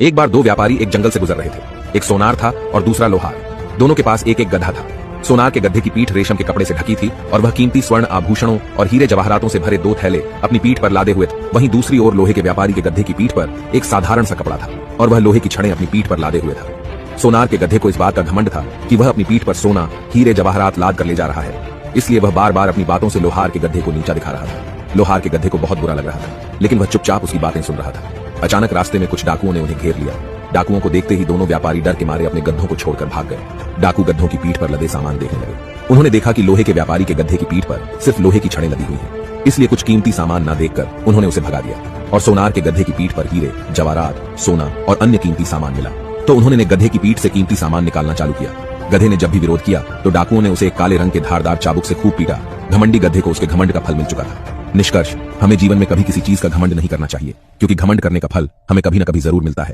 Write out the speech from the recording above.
एक बार दो व्यापारी एक जंगल से गुजर रहे थे। एक सोनार था और दूसरा लोहार। दोनों के पास एक एक गधा था। सोनार के गधे की पीठ रेशम के कपड़े से ढकी थी और वह कीमती स्वर्ण आभूषणों और हीरे जवाहरातों से भरे 2 थैले अपनी पीठ पर लादे हुए थे। वहीं दूसरी ओर लोहे के व्यापारी के गधे की पीठ पर एक साधारण सा कपड़ा था और वह लोहे की छड़ें अपनी पीठ पर लादे हुए था। सोनार के गधे को इस बात का घमंड था कि वह अपनी पीठ पर सोना हीरे जवाहरात लाद कर ले जा रहा है, इसलिए वह बार बार अपनी बातों से लोहार के गधे को नीचा दिखा रहा था। लोहार के गधे को बहुत बुरा लग रहा था, लेकिन वह चुपचाप उसकी बातें सुन रहा था। अचानक रास्ते में कुछ डाकुओं ने उन्हें घेर लिया। डाकुओं को देखते ही दोनों व्यापारी डर के मारे अपने गधों को छोड़कर भाग गए। डाकू गधों की पीठ पर लदे सामान देखने लगे। उन्होंने देखा कि लोहे के व्यापारी के गधे की पीठ पर सिर्फ लोहे की छड़ें लदी हुई हैं, इसलिए कुछ कीमती सामान न देखकर उन्होंने उसे भगा दिया। और सोनार के गधे की पीठ पर हीरे जवाहरात, सोना और अन्य कीमती सामान मिला, तो उन्होंने गधे की पीठ से कीमती सामान निकालना चालू किया। गधे ने जब भी विरोध किया तो डाकुओं ने उसे एक काले रंग के धारदार चाबुक से खूब पीटा। घमंडी गधे को उसके घमंड का फल मिल चुका था। निष्कर्ष, हमें जीवन में कभी किसी चीज का घमंड नहीं करना चाहिए, क्योंकि घमंड करने का फल हमें कभी न कभी जरूर मिलता है।